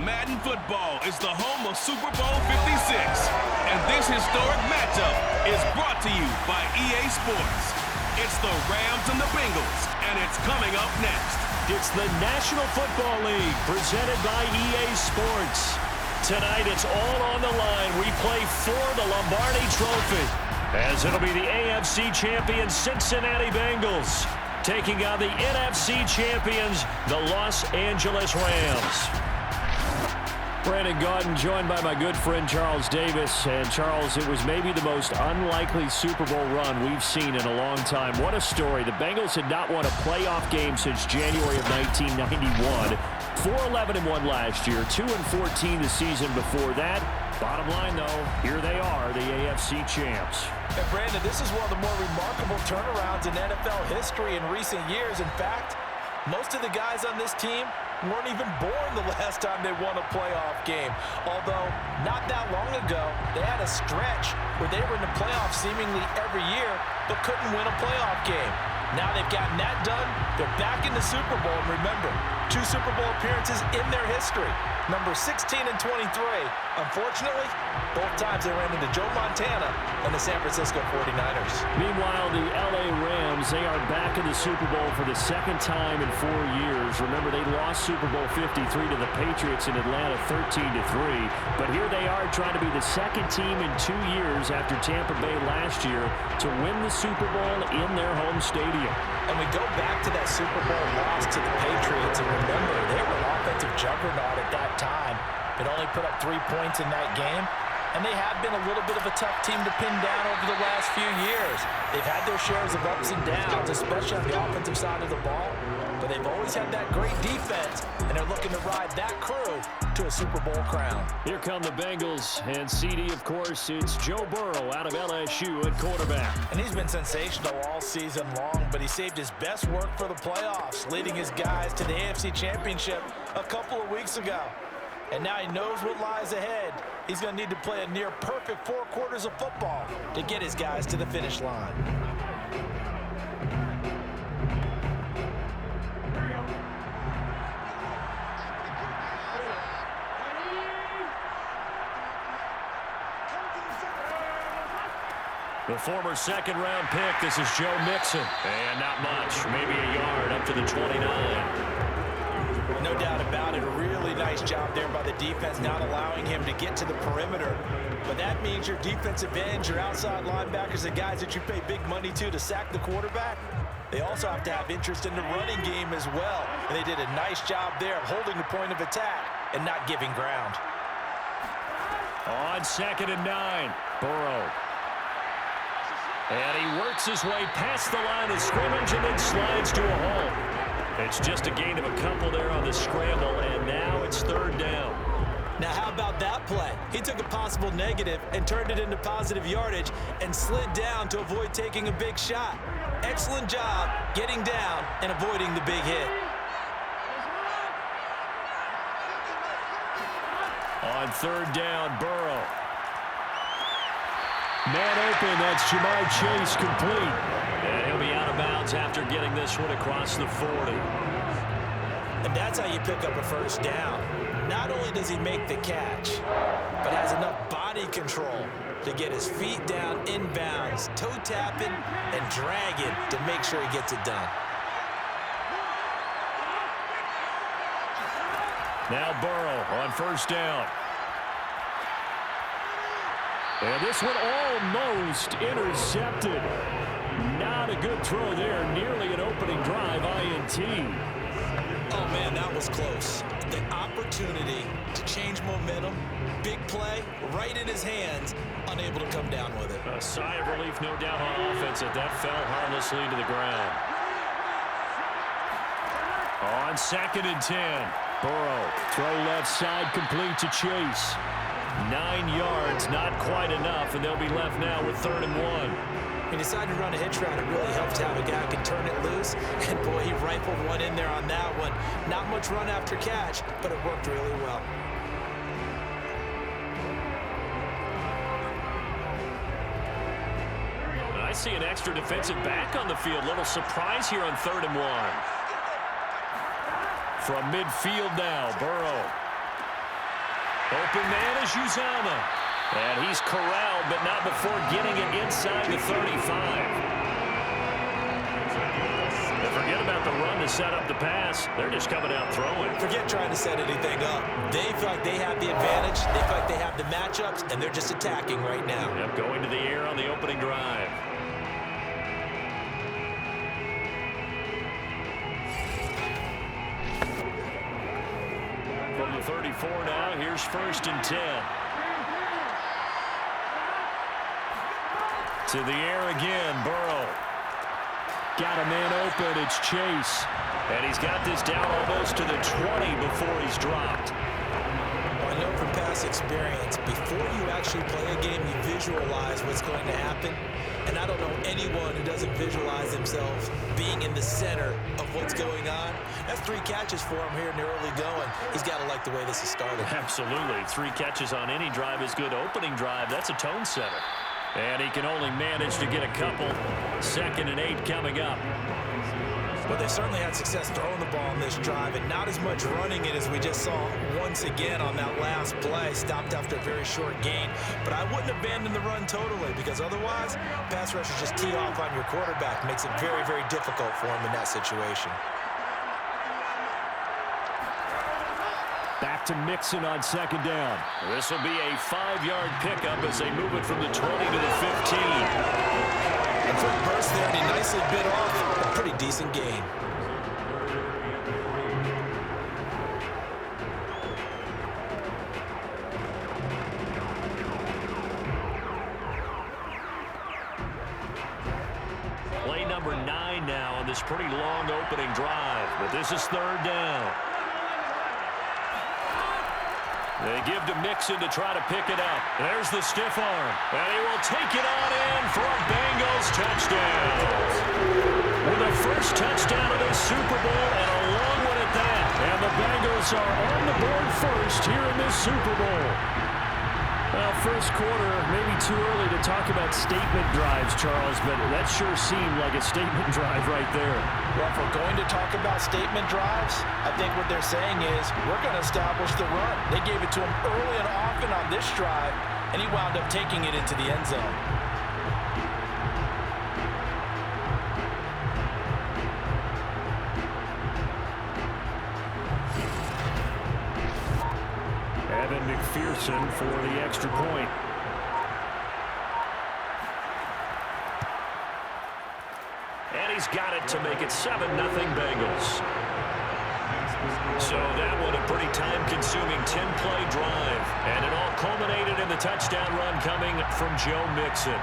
Madden football is the home of Super Bowl 56. And this historic matchup is brought to you by EA Sports. It's the Rams and the Bengals, and it's coming up next. It's the National Football League presented by EA Sports. Tonight it's all on the line. We play for the Lombardi Trophy, as it'll be the AFC champion Cincinnati Bengals taking on the NFC champions, the Los Angeles Rams. Brandon Gaudin joined by my good friend Charles Davis. And Charles, it was maybe the most unlikely Super Bowl run we've seen in a long time. What a story. The Bengals had not won a playoff game since January of 1991. 4-11-1 last year, 2-14 the season before that. Bottom line, though, here they are, the AFC champs. And Brandon, this is one of the more remarkable turnarounds in NFL history in recent years. In fact, most of the guys on this team weren't even born the last time they won a playoff game. Although, not that long ago, they had a stretch where they were in the playoffs seemingly every year, but couldn't win a playoff game. Now they've gotten that done. They're back in the Super Bowl. And remember, 2 Super Bowl appearances in their history. Number 16 and 23. Unfortunately, both times they ran into Joe Montana and the San Francisco 49ers. Meanwhile, the LA Rams, they are back in the Super Bowl for the second time in 4 years. Remember, they lost Super Bowl 53 to the Patriots in Atlanta 13-3. But here they are trying to be the second team in 2 years after Tampa Bay last year to win the Super Bowl in their home stadium. And we go back to that Super Bowl loss to the Patriots, and remember, they were an offensive juggernaut at that time. It only put up 3 points in that game, and they have been a little bit of a tough team to pin down over the last few years. They've had their shares of ups and downs, especially on the offensive side of the ball, but they've always had that great defense, and they're looking to ride that crew to a Super Bowl crown. Here come the Bengals, and CD, of course, it's Joe Burrow out of LSU at quarterback. And he's been sensational all season long, but he saved his best work for the playoffs, leading his guys to the AFC Championship a couple of weeks ago. And now he knows what lies ahead. He's going to need to play a near-perfect 4 quarters of football to get his guys to the finish line. The former second-round pick, this is Joe Mixon. And not much, maybe a yard up to the 29. No doubt about it, a really nice job there by the defense, not allowing him to get to the perimeter. But that means your defensive ends, your outside linebackers, the guys that you pay big money to sack the quarterback, they also have to have interest in the running game as well. And they did a nice job there of holding the point of attack and not giving ground. On 2nd and 9, Burrow. And he works his way past the line of scrimmage and then slides to a hole. It's just a gain of a couple there on the scramble, and now it's 3rd down. Now, how about that play? He took a possible negative and turned it into positive yardage and slid down to avoid taking a big shot. Excellent job getting down and avoiding the big hit. On 3rd down, Burrow. Man open, that's Jamar Chase complete. And he'll be out of bounds after getting this one across the 40. And that's how you pick up a 1st down. Not only does he make the catch, but has enough body control to get his feet down inbounds, toe tapping and dragging to make sure he gets it done. Now Burrow on 1st down. And this one almost intercepted. Not a good throw there. Nearly an opening drive, INT. Oh, man, that was close. The opportunity to change momentum, big play, right in his hands, unable to come down with it. A sigh of relief, no doubt, on offense, that fell harmlessly to the ground. On 2nd and 10, Burrow, throw left side, complete to Chase. 9 yards, not quite enough, and they'll be left now with 3rd and 1. He decided to run a hitch route. It really helped to have a guy who can turn it loose. And, boy, he rifled one in there on that one. Not much run after catch, but it worked really well. I see an extra defensive back on the field. Little surprise here on 3rd and 1. From midfield now, Burrow. Open man is Uzama. And he's corralled, but not before getting it inside the 35. Forget about the run to set up the pass. They're just coming out throwing. Forget trying to set anything up. They feel like they have the advantage. They feel like they have the matchups, and they're just attacking right now. Yep, going to the air on the opening drive. From the 34 now, here's 1st and 10. To the air again, Burrow. Got a man open, it's Chase. And he's got this down almost to the 20 before he's dropped. Well, I know from past experience, before you actually play a game, you visualize what's going to happen. And I don't know anyone who doesn't visualize themselves being in the center of what's going on. That's 3 catches for him here in the early going. He's got to like the way this is started. Absolutely. 3 catches on any drive is good. Opening drive, that's a tone setter. And he can only manage to get a couple. 2nd and 8 coming up. But they certainly had success throwing the ball in this drive, and not as much running it as we just saw once again on that last play. Stopped after a very short gain. But I wouldn't abandon the run totally, because otherwise, pass rushers just tee off on your quarterback. Makes it very, very difficult for him in that situation. Back to Mixon on 2nd down. This will be a 5-yard pickup as they move it from the 20 to the 15. A quick burst there, and he nicely bit off a pretty decent gain. Play number 9 now on this pretty long opening drive, but this is 3rd down. They give to Mixon to try to pick it up. There's the stiff arm. And he will take it on in for a Bengals touchdown. With the first touchdown of the Super Bowl and a long one at that. And the Bengals are on the board first here in this Super Bowl. Well, first quarter, maybe too early to talk about statement drives, Charles, but that sure seemed like a statement drive right there. Well, if we're going to talk about statement drives, I think what they're saying is we're going to establish the run. They gave it to him early and often on this drive, and he wound up taking it into the end zone. McPherson for the extra point. And he's got it to make it 7-0 Bengals. So that one a pretty time-consuming 10-play drive. And it all culminated in the touchdown run coming from Joe Mixon.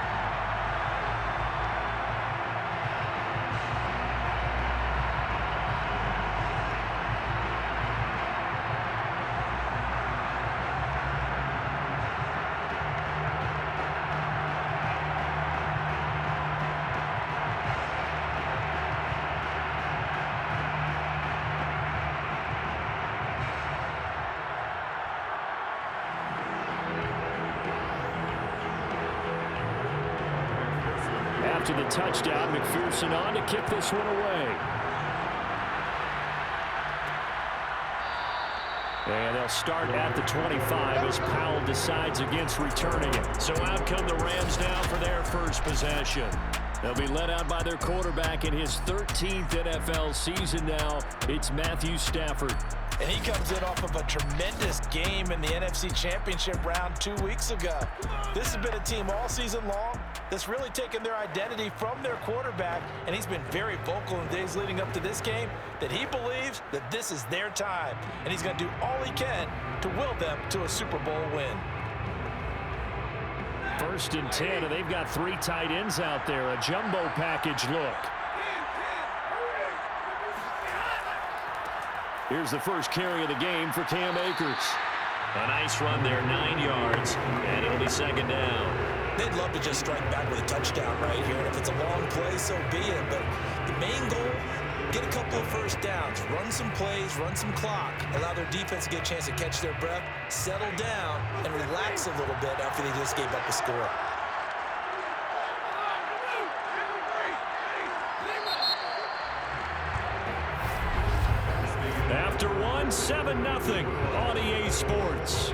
After the touchdown, McPherson on to kick this one away. And they'll start at the 25 as Powell decides against returning it. So out come the Rams now for their first possession. They'll be led out by their quarterback in his 13th NFL season now. It's Matthew Stafford. And he comes in off of a tremendous game in the NFC Championship round 2 weeks ago. This has been a team all season long that's really taken their identity from their quarterback, and he's been very vocal in the days leading up to this game that he believes that this is their time, and he's going to do all he can to will them to a Super Bowl win. 1st and 10, and they've got 3 tight ends out there. A jumbo package look. Here's the first carry of the game for Cam Akers. A nice run there, 9 yards, and it'll be 2nd down. They'd love to just strike back with a touchdown right here, and if it's a long play, so be it. But the main goal, get a couple of first downs, run some plays, run some clock, allow their defense to get a chance to catch their breath, settle down, and relax a little bit after they just gave up a score. After one, 7-0 on EA Sports.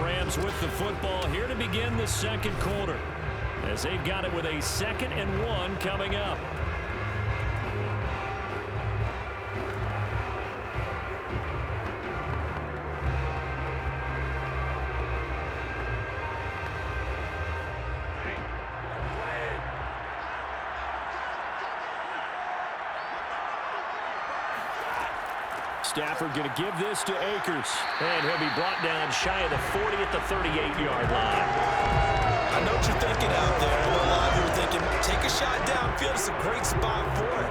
Rams with the football here to begin the second quarter, as they've got it with a 2nd and 1 coming up. Stafford going to give this to Akers. And he'll be brought down shy of the 40 at the 38-yard line. I know what you're thinking out there. I know a lot of you are thinking, take a shot downfield. It's a great spot for it.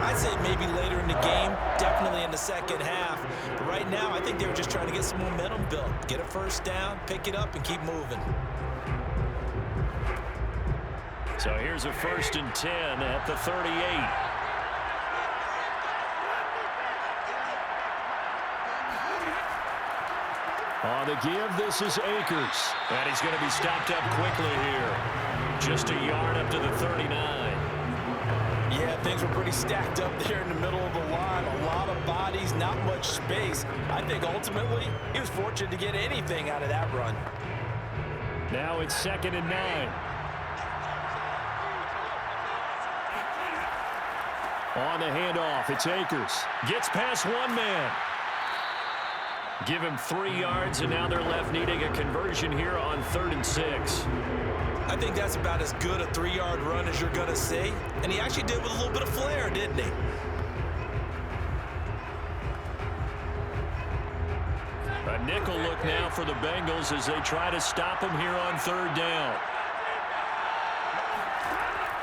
I'd say maybe later in the game, definitely in the second half. But right now, I think they were just trying to get some momentum built. Get a first down, pick it up, and keep moving. So here's a 1st and 10 at the 38. On the give, this is Akers. And he's going to be stopped up quickly here. Just a yard up to the 39. Yeah, things were pretty stacked up there in the middle of the line. A lot of bodies, not much space. I think ultimately he was fortunate to get anything out of that run. Now it's 2nd and 9. On the handoff, it's Akers. Gets past one man. Give him 3 yards, and now they're left needing a conversion here on 3rd and 6. I think that's about as good a 3-yard run as you're going to see. And he actually did with a little bit of flair, didn't he? A nickel look now for the Bengals as they try to stop him here on 3rd down.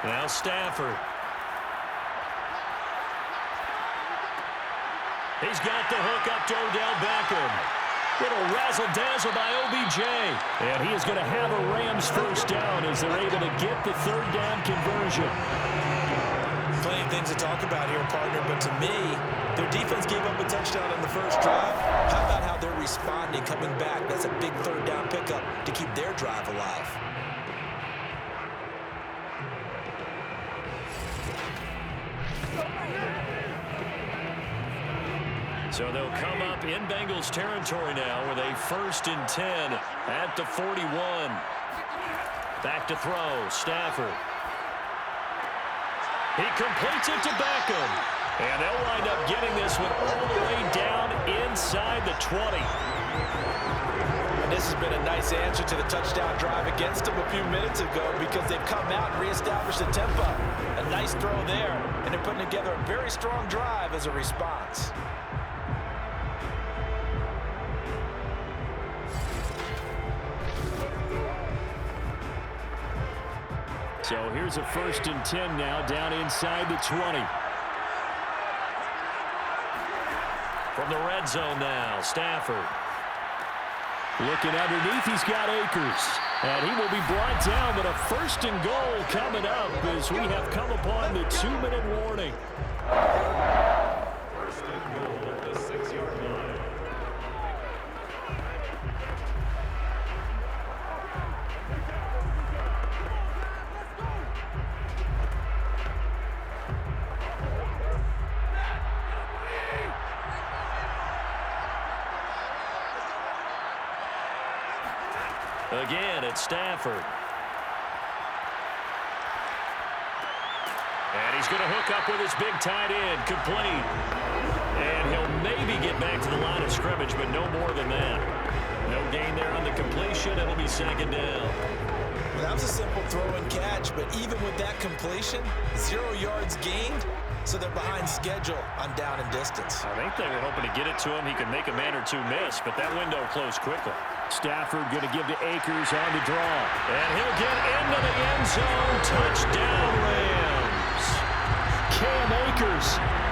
Now Stafford. He's got the hook up to Odell Beckham. Little razzle-dazzle by OBJ. And he is going to have a Rams first down as they're able to get the 3rd down conversion. Plenty of things to talk about here, partner, but to me, their defense gave up a touchdown on the first drive. How about how they're responding, coming back? That's a big 3rd down pickup to keep their drive alive. So they'll come up in Bengals territory now with a 1st and 10 at the 41. Back to throw, Stafford. He completes it to Beckham. And they'll wind up getting this one all the way down inside the 20. And this has been a nice answer to the touchdown drive against them a few minutes ago because they've come out and reestablished the tempo. A nice throw there, and they're putting together a very strong drive as a response. So here's a 1st and 10 now down inside the 20. From the red zone now, Stafford. Looking underneath, he's got Akers. And he will be brought down, but a 1st and goal coming up as we have come upon the 2-minute warning. 1st and goal at the 6-yard line. Again, it's Stafford. And he's going to hook up with his big tight end, complete. And he'll maybe get back to the line of scrimmage, but no more than that. No gain there on the completion. It'll be 2nd down. Well, that was a simple throw and catch, but even with that completion, 0 yards gained, so they're behind schedule on down and distance. I think they were hoping to get it to him. He could make a man or two miss, but that window closed quickly. Stafford going to give to Akers on the draw. And he'll get into the end zone. Touchdown, Rams. Cam Akers,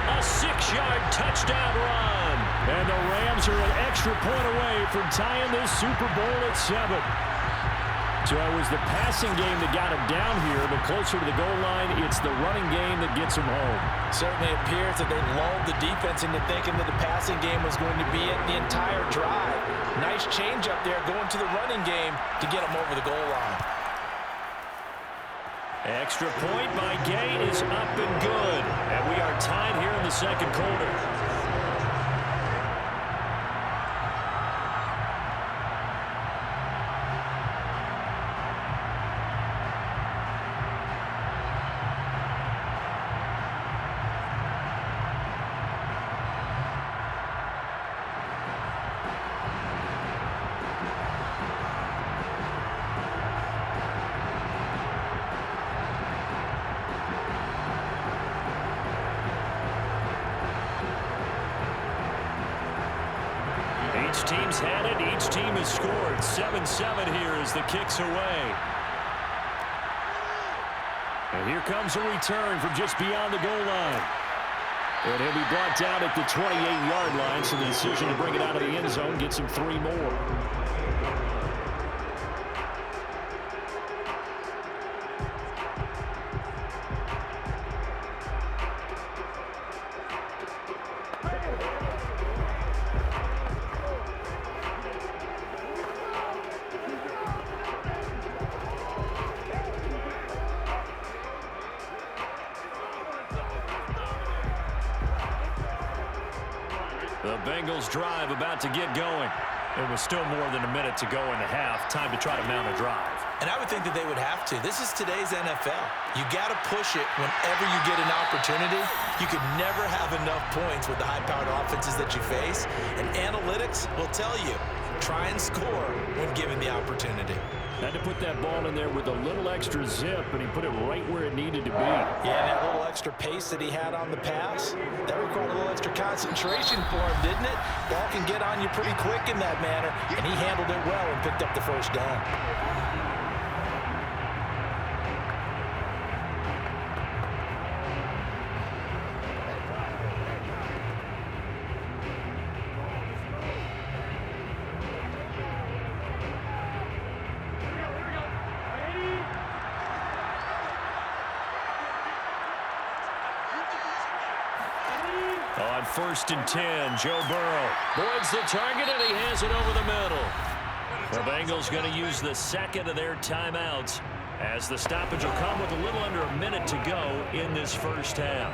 A 6-yard touchdown run. and the Rams are an extra point away from tying this Super Bowl at 7. So it was the passing game that got him down here, but closer to the goal line, it's the running game that gets him home. Certainly appears that they lulled the defense into thinking that the passing game was going to be it the entire drive. Nice change up there going to the running game to get him over the goal line. Extra point by Gay is up and good. And we are tied here in the second quarter. Each team's had it. Each team has scored. 7-7 here as the kick's away. And here comes a return from just beyond the goal line. And he'll be brought down at the 28-yard line, so the decision to bring it out of the end zone gets him 3 more. The Bengals drive about to get going. It was still more than a minute to go in the half. Time to try to mount a drive. And I would think that they would have to. This is today's NFL. You got to push it whenever you get an opportunity. You could never have enough points with the high-powered offenses that you face. And analytics will tell you, try and score when given the opportunity. Had to put that ball in there with a little extra zip, and he put it right where it needed to be. Yeah, and that little extra pace that he had on the pass, that required a little extra concentration for him, didn't it? Ball can get on you pretty quick in that manner, and he handled it well and picked up the first down. On 1st and 10, Joe Burrow boards the target, and he has it over the middle. The Bengals going to use the second of their timeouts as the stoppage will come with a little under a minute to go in this first half.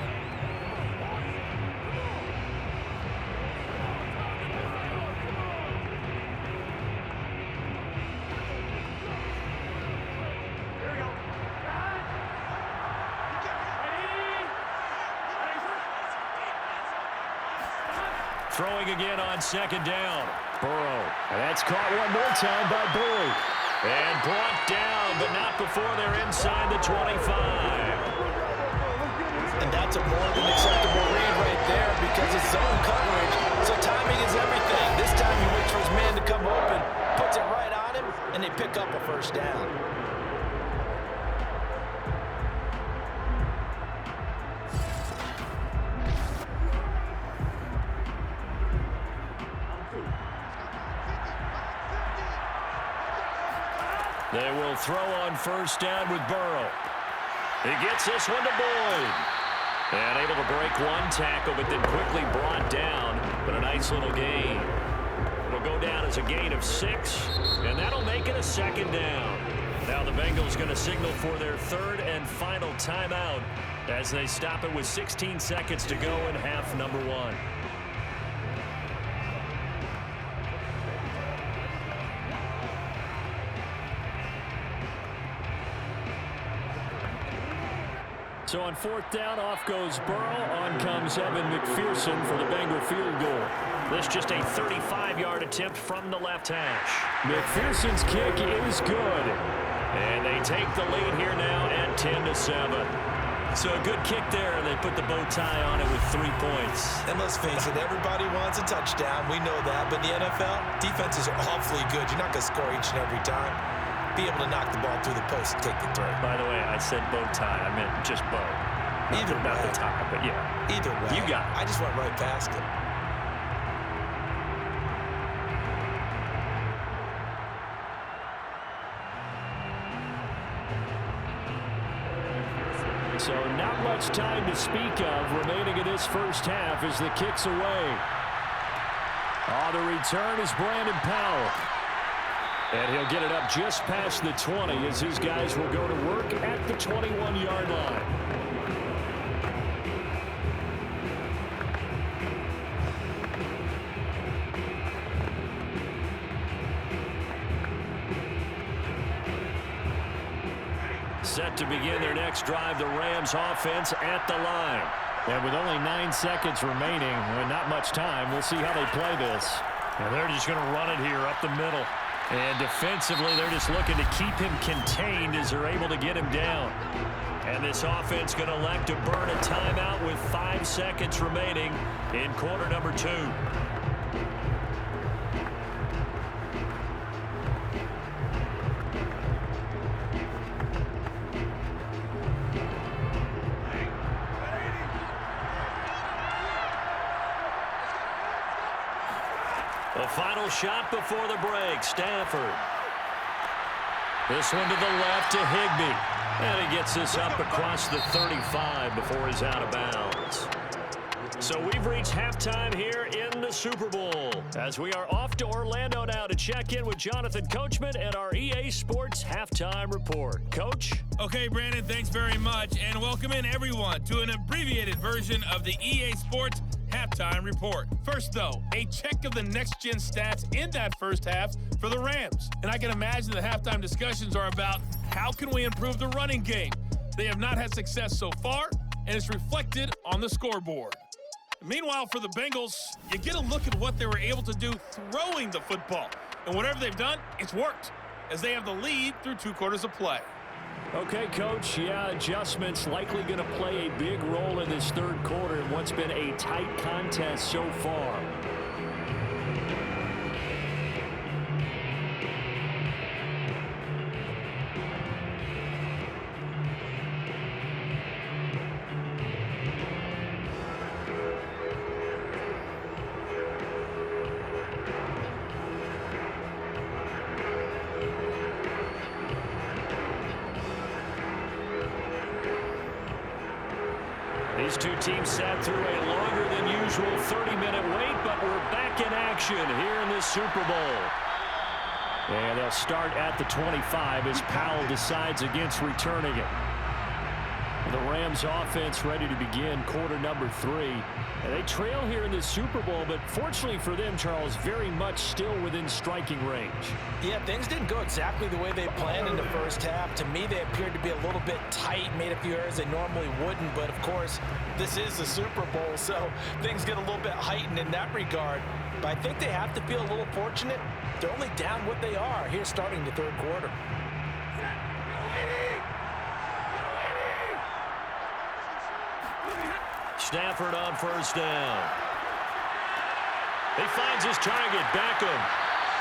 Throwing again on 2nd down. Burrow. And that's caught one more time by Boyd. And brought down, but not before they're inside the 25. And that's a more than acceptable read right there because it's zone coverage. So timing is everything. This time he waits for his man to come open, puts it right on him, and they pick up a first down. They will throw on 1st down with Burrow. He gets this one to Boyd. And able to break one tackle, but then quickly brought down. But a nice little gain. It'll go down as a gain of 6, and that'll make it a 2nd down. Now the Bengals going to signal for their 3rd and final timeout as they stop it with 16 seconds to go in half number 1. So on 4th down, off goes Burrow. On comes Evan McPherson for the Bengal field goal. This just a 35-yard attempt from the left hash. McPherson's kick is good. And they take the lead here now at 10-7. So a good kick there, and they put the bow tie on it with 3 points. And let's face it, everybody wants a touchdown. We know that. But in the NFL, defenses are awfully good. You're not going to score each and every time. Be able to knock the ball through the post and take the throw. By the way, I said bow tie. I meant just bow. Either not way. the tie, but yeah. Either way. You got it. I just went right past it. So not much time to speak of remaining in this first half as the kick's away. The return is Brandon Powell. And he'll get it up just past the 20 as his guys will go to work at the 21-yard line. Set to begin their next drive, the Rams offense at the line. And with only 9 seconds remaining, and not much time, we'll see how they play this. And they're just going to run it here up the middle. And defensively, they're just looking to keep him contained as they're able to get him down. And this offense going to elect to burn a timeout with 5 seconds remaining in quarter number 2. Final shot before the break. Stafford. This one to the left to Higbee. And he gets this up across the 35 before he's out of bounds. So we've reached halftime here in the Super Bowl. As we are off to Orlando now to check in with Jonathan Coachman and our EA Sports Halftime Report. Coach? Okay, Brandon, thanks very much. And welcome in, everyone, to an abbreviated version of the EA Sports Halftime Report. First, though, a check of the next-gen stats in that first half for the Rams. And I can imagine the halftime discussions are about how can we improve the running game. They have not had success so far, and it's reflected on the scoreboard. Meanwhile, for the Bengals, you get a look at what they were able to do throwing the football. And whatever they've done, it's worked, as they have the lead through 2 quarters of play. Okay, Coach, yeah, adjustments likely going to play a big role in this third quarter in what's been a tight contest so far. These two teams sat through a longer than usual 30-minute wait, but we're back in action here in this Super Bowl. And they'll start at the 25 as Powell decides against returning it. The Rams offense ready to begin quarter number 3. And they trail here in the Super Bowl, but fortunately for them, Charles, very much still within striking range. Yeah, things didn't go exactly the way they planned in the first half. To me, they appeared to be a little bit tight, made a few errors they normally wouldn't. But, of course, this is the Super Bowl, so things get a little bit heightened in that regard. But I think they have to feel a little fortunate. They're only down what they are here starting the third quarter. Stafford on first down. He finds his target, Beckham.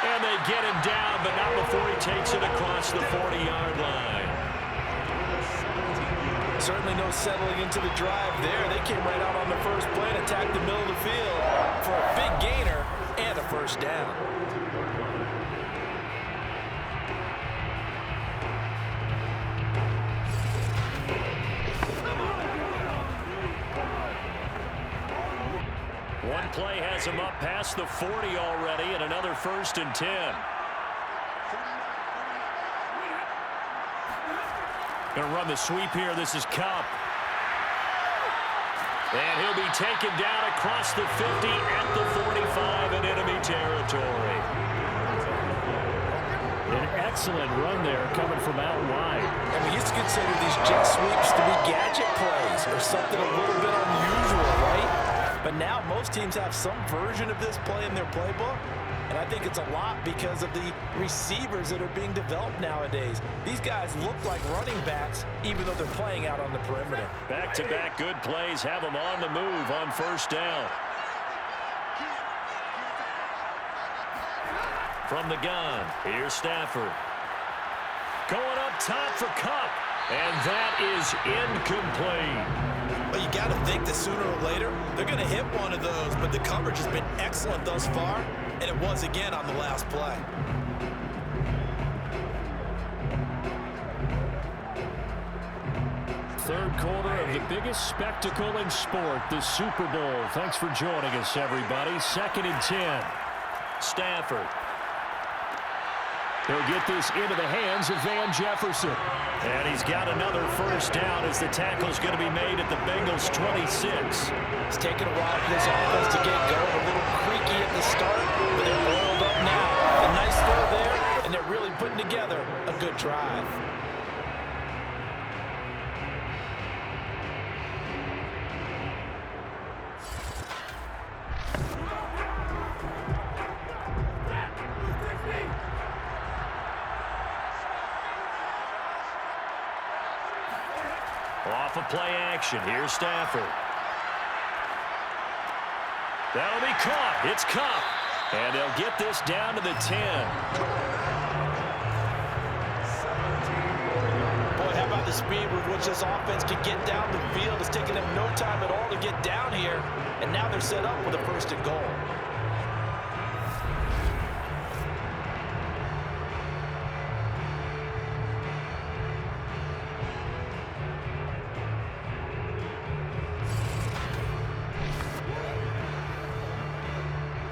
And they get him down, but not before he takes it across the 40-yard line. Certainly no settling into the drive there. They came right out on the first play and attacked the middle of the field for a big gainer and a first down. One play has him up past the 40 already, and another 1st and 10. Going to run the sweep here. This is Kupp. And he'll be taken down across the 50 at the 45 in enemy territory. An excellent run there coming from out wide. And we used to consider these jet sweeps to be gadget plays or something a little bit unusual, right? But now most teams have some version of this play in their playbook. And I think it's a lot because of the receivers that are being developed nowadays. These guys look like running backs, even though they're playing out on the perimeter. Back-to-back good plays have them on the move on first down. From the gun, here's Stafford. Going up top for Kupp. And that is incomplete. Well, you got to think that sooner or later, they're going to hit one of those. But the coverage has been excellent thus far, and it was again on the last play. Third quarter of the biggest spectacle in sport, the Super Bowl. Thanks for joining us, everybody. 2nd and 10. Stafford. He'll get this into the hands of Van Jefferson. And he's got another first down as the tackle's going to be made at the Bengals 26. It's taken a while for this offense to get going. A little creaky at the start, but they're oiled up now. A nice throw there, and they're really putting together a good drive. Off of play action, here's Stafford. That'll be caught. It's Kupp. And they'll get this down to the 10. Boy, how about the speed with which this offense can get down the field? It's taken them no time at all to get down here. And now they're set up with a 1st and goal.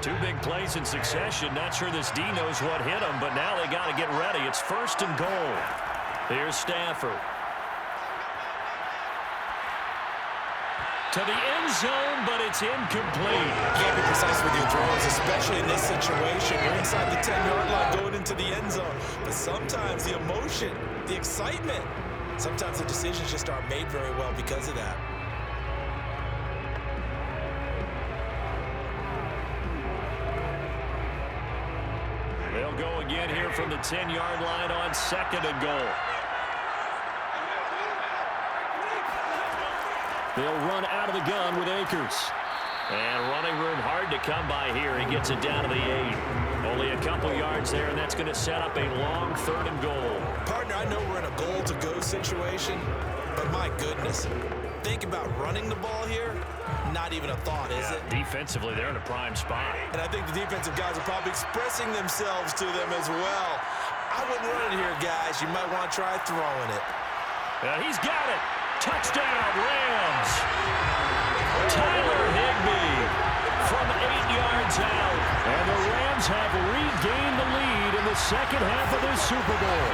Two big plays in succession. Not sure this D knows what hit him, but now they got to get ready. It's 1st and goal. Here's Stafford. To the end zone, but it's incomplete. Can't be precise with your throws, especially in this situation. You're inside the 10-yard line going into the end zone. But sometimes the emotion, the excitement, sometimes the decisions just aren't made very well because of that. They'll go again here from the 10-yard line on 2nd and goal. They'll run out of the gun with Akers. And running room hard to come by here. He gets it down to the 8. Only a couple yards there, and that's going to set up a long 3rd and goal. Partner, I know we're in a goal-to-go situation, but my goodness, think about running the ball here. Not even a thought, is it? Defensively, they're in a prime spot. And I think the defensive guys are probably expressing themselves to them as well. I wouldn't run it here, guys. You might want to try throwing it. He's got it. Touchdown, Rams. Tyler Higbee from 8 yards out. And the Rams have regained the lead in the second half of this Super Bowl.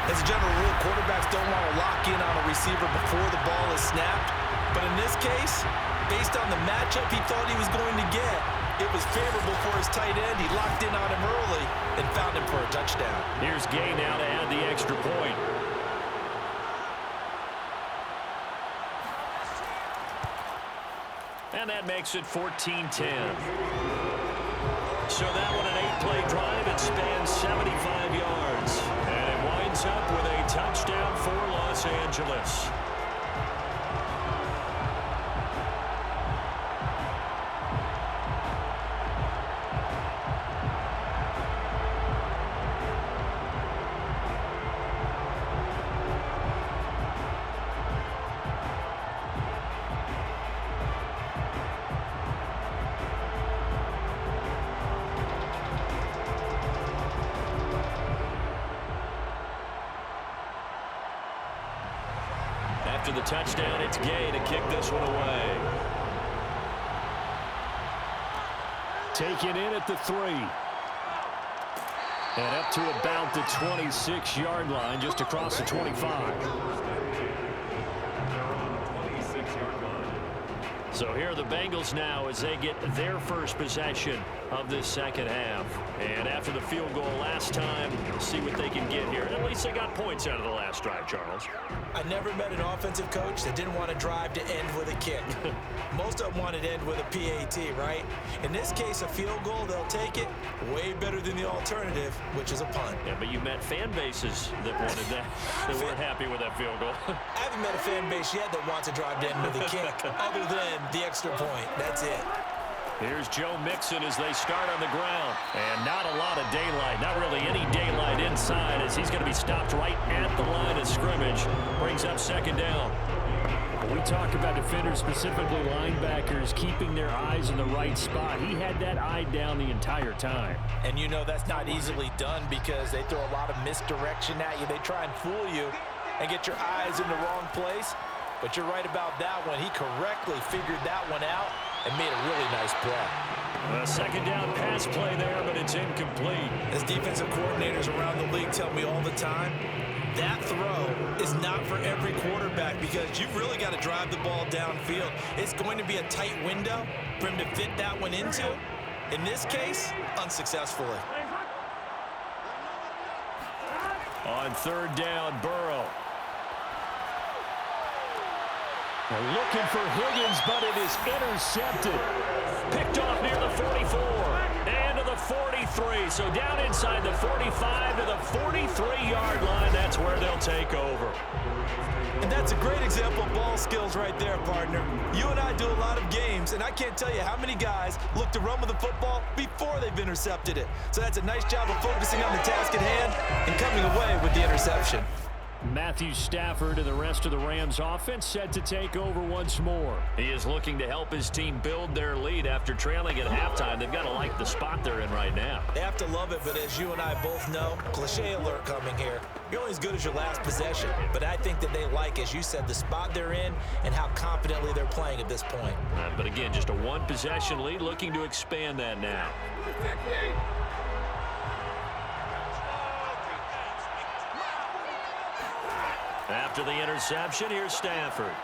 As a general rule, quarterbacks don't want to lock in on a receiver before the ball is snapped. But in this case, based on the matchup he thought he was going to get, it was favorable for his tight end. He locked in on him early and found him for a touchdown. Here's Gay now to add the extra point. And that makes it 14-10. So that one an 8-play drive. It spans 75 yards. And it winds up with a touchdown for Los Angeles. After the touchdown, it's Gay to kick this one away. Taken in at the 3. And up to about the 26-yard line, just across the 25. So here are the Bengals now as they get their first possession of this second half. And after the field goal last time, we'll see what they can get here. At least they got points out of the last drive, Charles. I never met an offensive coach that didn't want to drive to end with a kick. Most of them wanted to end with a PAT, right? In this case, a field goal, they'll take it. Way better than the alternative, which is a punt. Yeah, but you met fan bases that wanted that, that weren't happy with that field goal. I haven't met a fan base yet that wants to drive to end with a kick, other than the extra point. That's it. Here's Joe Mixon as they start on the ground. And not a lot of daylight, not really any daylight inside, as he's going to be stopped right at the line of scrimmage. Brings up second down. We talk about defenders, specifically linebackers, keeping their eyes in the right spot. He had that eye down the entire time. And you know that's not easily done because they throw a lot of misdirection at you. They try and fool you and get your eyes in the wrong place. But you're right about that one. He correctly figured that one out and made a really nice play. A second down pass play there, but it's incomplete. As defensive coordinators around the league tell me all the time, that throw is not for every quarterback because you've really got to drive the ball downfield. It's going to be a tight window for him to fit that one into. In this case, unsuccessfully. On third down, Burrow. They're looking for Higgins, but it is intercepted. Picked off near the 44 and to the 43. So down inside the 45 to the 43-yard line. That's where they'll take over. And that's a great example of ball skills right there, partner. You and I do a lot of games, and I can't tell you how many guys look to run with the football before they've intercepted it. So that's a nice job of focusing on the task at hand and coming away with the interception. Matthew Stafford and the rest of the Rams offense set to take over once more. He is looking to help his team build their lead after trailing at halftime. They've got to like the spot they're in right now. They have to love it, but as you and I both know, cliche alert coming here. You're only as good as your last possession. But I think that they like, as you said, the spot they're in and how confidently they're playing at this point. But again, just a one-possession lead, looking to expand that now. After the interception, here's Stafford.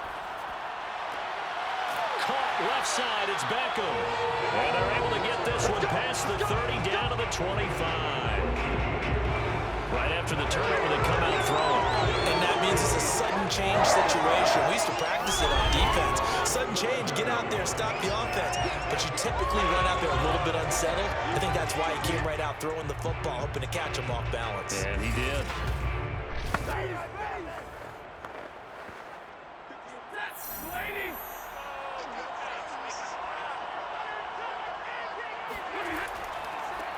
Caught left side, it's Beckham. And they're able to get this one past the 30 down to the 25. Right after the turnover, they come out throwing. And that means it's a sudden change situation. We used to practice it on defense. Sudden change, get out there, stop the offense. But you typically run out there a little bit unsettled. I think that's why he came right out throwing the football, hoping to catch him off balance. And he did.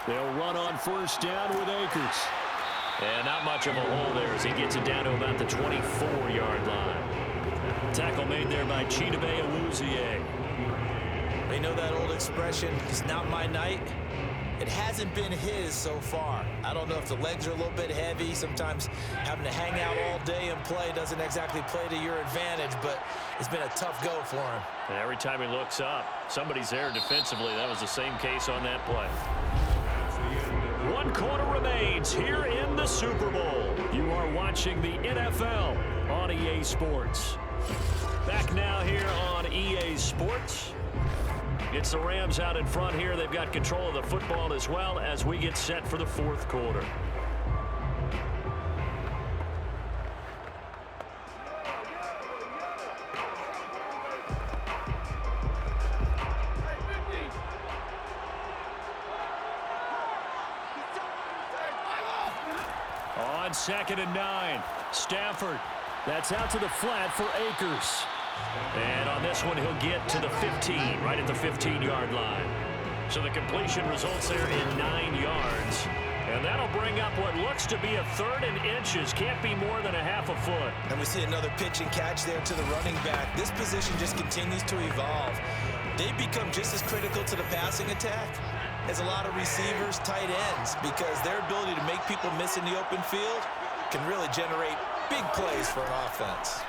They'll run on first down with Akers. And not much of a hole there as he gets it down to about the 24-yard line. Tackle made there by Chidobe Awuzie. You know that old expression, it's not my night? It hasn't been his so far. I don't know if the legs are a little bit heavy. Sometimes having to hang out all day and play doesn't exactly play to your advantage, but it's been a tough go for him. And every time he looks up, somebody's there defensively. That was the same case on that play. 1 quarter remains here in the Super Bowl. You are watching the NFL on EA Sports. Back now here on EA Sports. It's the Rams out in front here. They've got control of the football as well as we get set for the fourth quarter. On 2nd and 9, Stafford. That's out to the flat for Akers. And on this one, he'll get to the 15, right at the 15-yard line. So the completion results there in 9 yards. And that'll bring up what looks to be a 3rd and inches. Can't be more than a half a foot. And we see another pitch and catch there to the running back. This position just continues to evolve. They become just as critical to the passing attack as a lot of receivers, tight ends, because their ability to make people miss in the open field can really generate big plays for an offense.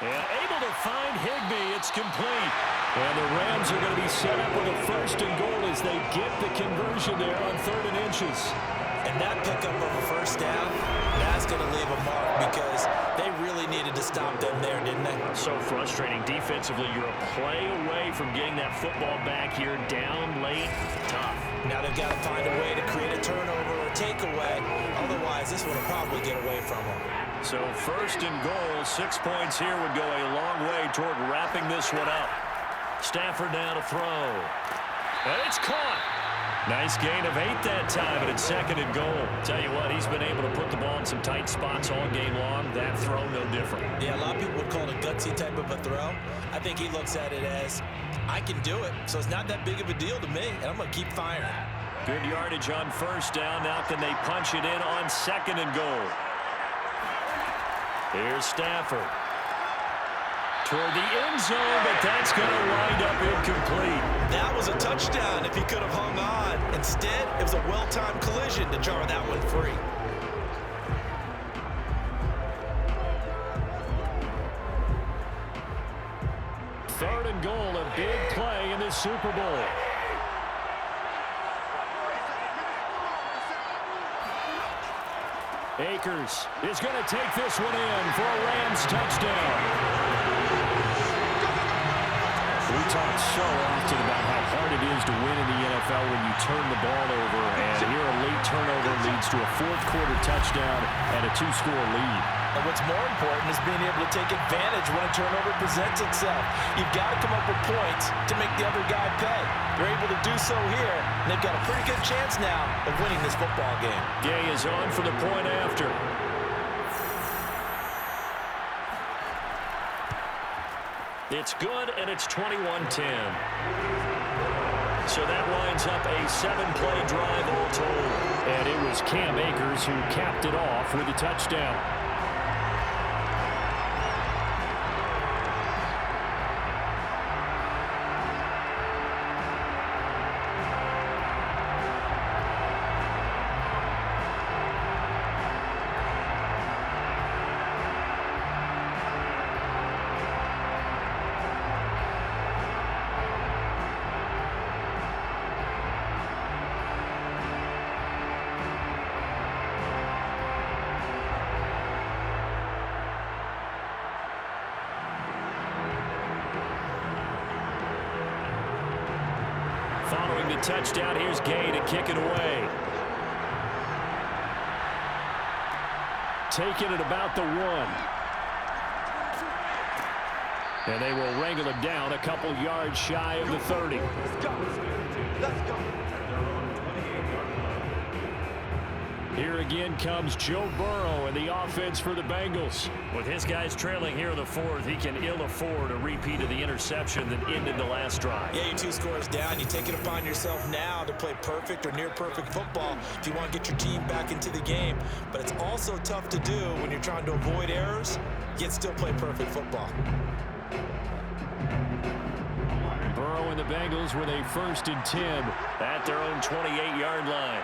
And able to find Higbee. It's complete. And the Rams are going to be set up with a 1st and goal as they get the conversion there on 3rd and inches. And that pickup of a 1st down, that's going to leave a mark because they really needed to stop them there, didn't they? So frustrating defensively. You're a play away from getting that football back here down late. Tough. Now they've got to find a way to create a turnover or a takeaway. Otherwise, this one will probably get away from them. So 1st and goal, 6 points here would go a long way toward wrapping this one up. Stafford now to throw. And it's caught. Nice gain of 8 that time, and it's 2nd and goal. Tell you what, he's been able to put the ball in some tight spots all game long. That throw, no different. Yeah, a lot of people would call it a gutsy type of a throw. I think he looks at it as, I can do it, so it's not that big of a deal to me, and I'm going to keep firing. Good yardage on 1st down. Now can they punch it in on 2nd and goal? Here's Stafford. Toward the end zone, but that's going to wind up incomplete. That was a touchdown if he could have hung on. Instead, it was a well-timed collision to jar that one free. Third and goal, a big play in this Super Bowl. Akers is going to take this one in for a Rams touchdown. We talk so often about how hard it is to win in the NFL when you turn the ball over, and here a late turnover leads to a 4th quarter touchdown and a 2-score lead. And what's more important is being able to take advantage when a turnover presents itself. You've got to come up with points to make the other guy pay. They're able to do so here, and they've got a pretty good chance now of winning this football game. Gay is on for the point after. It's good, and it's 21-10. So that winds up a 7-play drive all told. And it was Cam Akers who capped it off with a touchdown. Following the touchdown, here's Gay to kick it away. Taking it about the 1. And they will wrangle it down a couple yards shy of the 30. Let's go. Let's go. Here again comes Joe Burrow and the offense for the Bengals. With his guys trailing here in the 4th, he can ill afford a repeat of the interception that ended the last drive. Yeah, you're 2 scores down. You take it upon yourself now to play perfect or near perfect football if you want to get your team back into the game. But it's also tough to do when you're trying to avoid errors, yet still play perfect football. Burrow and the Bengals with a 1st and 10 at their own 28-yard line.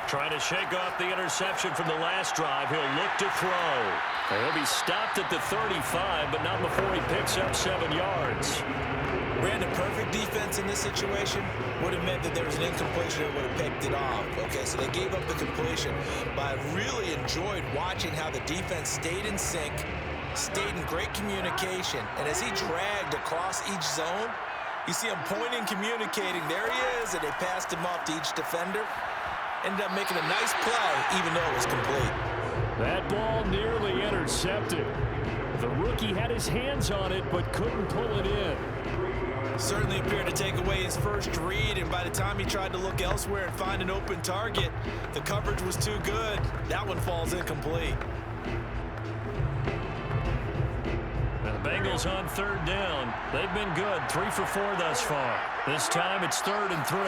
Trying to shake off the interception from the last drive. He'll look to throw. He'll be stopped at the 35, but not before he picks up 7 yards. Brandon, perfect defense in this situation would have meant that there was an incompletion that would have picked it off. Okay, so they gave up the completion. But I really enjoyed watching how the defense stayed in sync, stayed in great communication. And as he dragged across each zone, you see him pointing, communicating. There he is, and they passed him off to each defender. Ended up making a nice play, even though it was complete. That ball nearly intercepted. The rookie had his hands on it, but couldn't pull it in. Certainly appeared to take away his first read, and by the time he tried to look elsewhere and find an open target, the coverage was too good. That one falls incomplete. And the Bengals on 3rd down. They've been good, 3 for 4 thus far. This time it's 3rd and 3.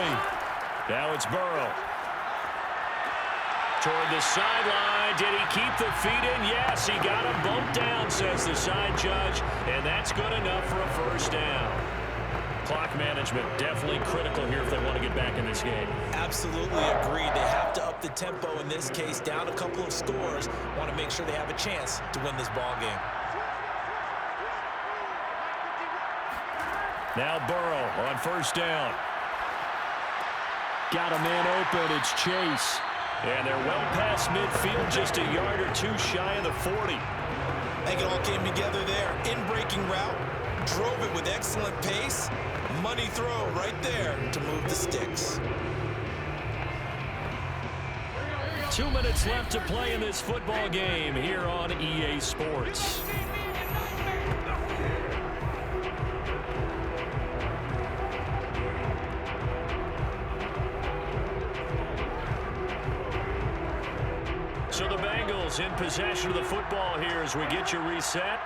Now it's Burrow. Toward the sideline. Did he keep the feet in? Yes, he got him bumped down, says the side judge, and that's good enough for a 1st down. Clock management definitely critical here if they want to get back in this game. Absolutely agreed. They have to up the tempo in this case, down a couple of scores. Want to make sure they have a chance to win this ball game. Now Burrow on 1st down. Got a man open. It's Chase. And they're well past midfield, just a yard or 2 shy of the 40. I think it all came together there. In-breaking route, drove it with excellent pace. Money throw right there to move the sticks. 2 minutes left to play in this football game here on EA Sports. So the Bengals in possession of the football here as we get you reset.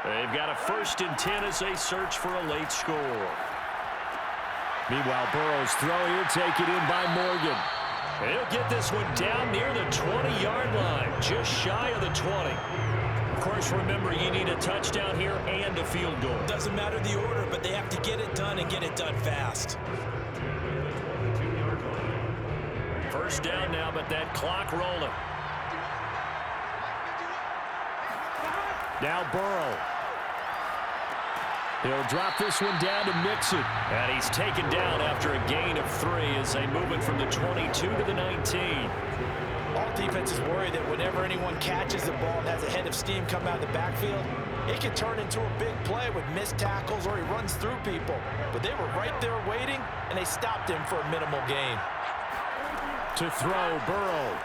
They've got a 1st and 10 as they search for a late score. Meanwhile, Burrow's throw here taken in by Morgan. He'll get this one down near the 20-yard line, just shy of the 20. Of course, remember, you need a touchdown here and a field goal. Doesn't matter the order, but they have to get it done and get it done fast. 1st down now, but that clock rolling. Now Burrow. He'll drop this one down to Mixon. And he's taken down after a gain of 3 as they move it from the 22 to the 19. All defenses worry that whenever anyone catches the ball and has a head of steam come out of the backfield, it can turn into a big play with missed tackles or he runs through people. But they were right there waiting, and they stopped him for a minimal gain. To throw, Burrow.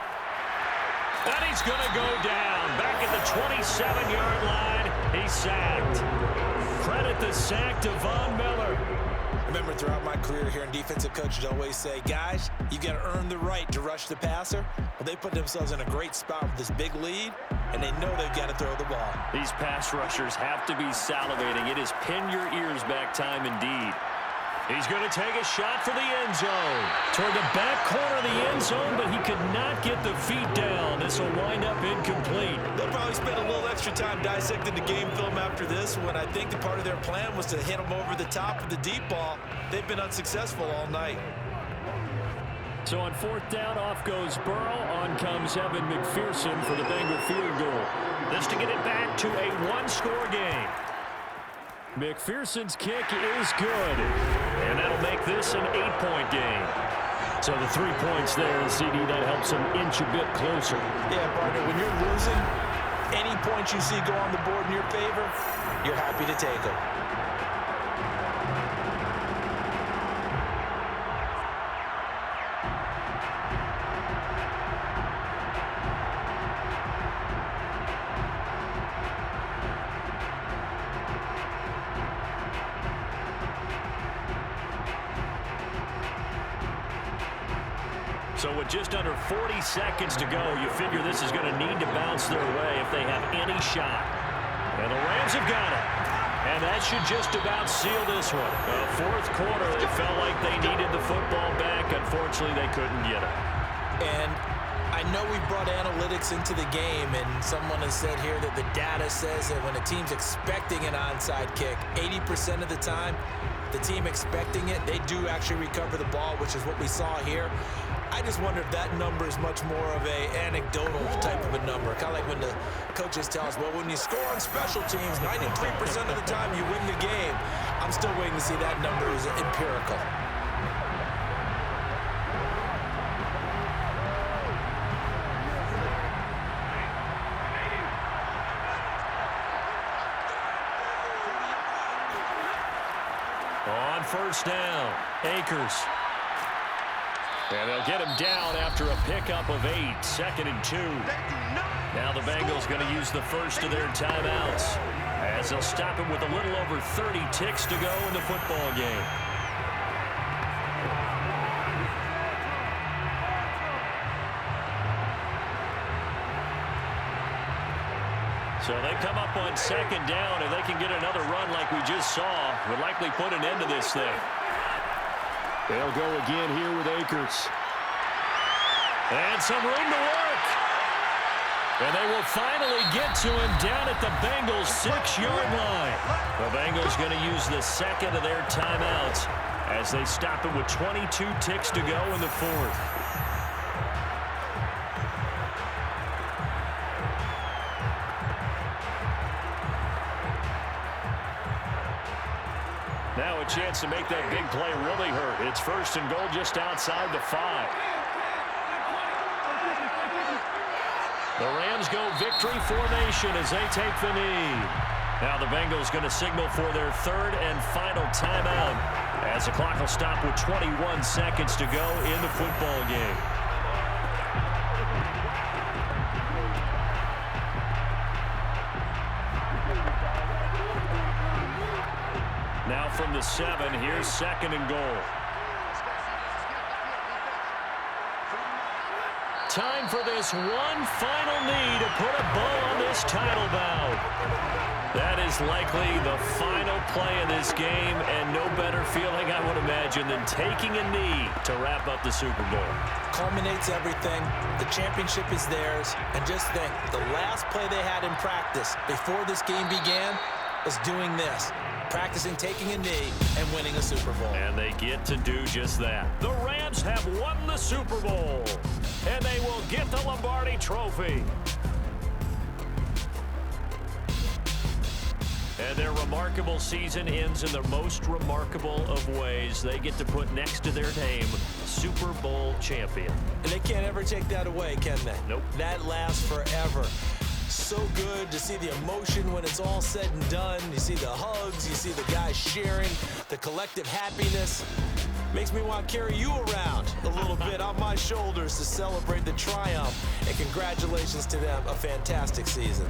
And he's going to go down. Back at the 27-yard line, he's sacked. Credit the sack to Von Miller. Remember, throughout my career here in defensive coaches always say, guys, you got to earn the right to rush the passer. Well, they put themselves in a great spot with this big lead, and they know they've got to throw the ball. These pass rushers have to be salivating. It is pin your ears back time indeed. He's going to take a shot for the end zone. Toward the back corner of the end zone, but he could not get the feet down. This will wind up incomplete. They'll probably spend a little extra time dissecting the game film after this when I think the part of their plan was to hit him over the top of the deep ball. They've been unsuccessful all night. So on fourth down, off goes Burrow. On comes Evan McPherson for the Bengal field goal. This to get it back to a one-score game. McPherson's kick is good. And that'll make this an 8-point game. So the 3 points there, and CD, that helps him inch a bit closer. Yeah, partner, when you're losing, any points you see go on the board in your favor, you're happy to take them. So with just under 40 seconds to go, you figure this is going to need to bounce their way if they have any shot. And the Rams have got it. And that should just about seal this one. Fourth quarter, it felt like they needed the football back. Unfortunately, they couldn't get it. And I know we brought analytics into the game, and someone has said here that the data says that when a team's expecting an onside kick, 80% of the time, the team expecting it, they do actually recover the ball, which is what we saw here. I just wonder if that number is much more of a anecdotal type of a number. Kind of like when the coaches tell us, well, when you score on special teams, 93% of the time you win the game. I'm still waiting to see that number is empirical. On first down, Akers. And they'll get him down after a pickup of 8, 2nd and 2. Now the Bengals going to use the first of their timeouts as they'll stop him with a little over 30 ticks to go in the football game. So they come up on 2nd down, and they can get another run like we just saw. Would likely put an end to this thing. They'll go again here with Akers. And some room to work. And they will finally get to him down at the Bengals' 6-yard line. The Bengals going to use the second of their timeouts as they stop him with 22 ticks to go in the fourth. Now a chance to make that big play really hurt. It's 1st and goal just outside the 5. The Rams go victory formation as they take the knee. Now the Bengals going to signal for their 3rd and final timeout as the clock will stop with 21 seconds to go in the football game. Now from the 7, here's 2nd and goal. Time for this one final knee to put a bow on this title bout. That is likely the final play of this game, and no better feeling, I would imagine, than taking a knee to wrap up the Super Bowl. Culminates everything. The championship is theirs. And just think, the last play they had in practice before this game began was doing this. Practicing taking a knee and winning a Super Bowl. And they get to do just that. The Rams have won the Super Bowl, and they will get the Lombardi Trophy. And their remarkable season ends in the most remarkable of ways. They get to put next to their name, Super Bowl champion. And they can't ever take that away, can they? Nope. That lasts forever. So good to see the emotion when it's all said and done. You see the hugs, you see the guys sharing, the collective happiness. Makes me want to carry you around a little bit on my shoulders to celebrate the triumph. And congratulations to them, a fantastic season.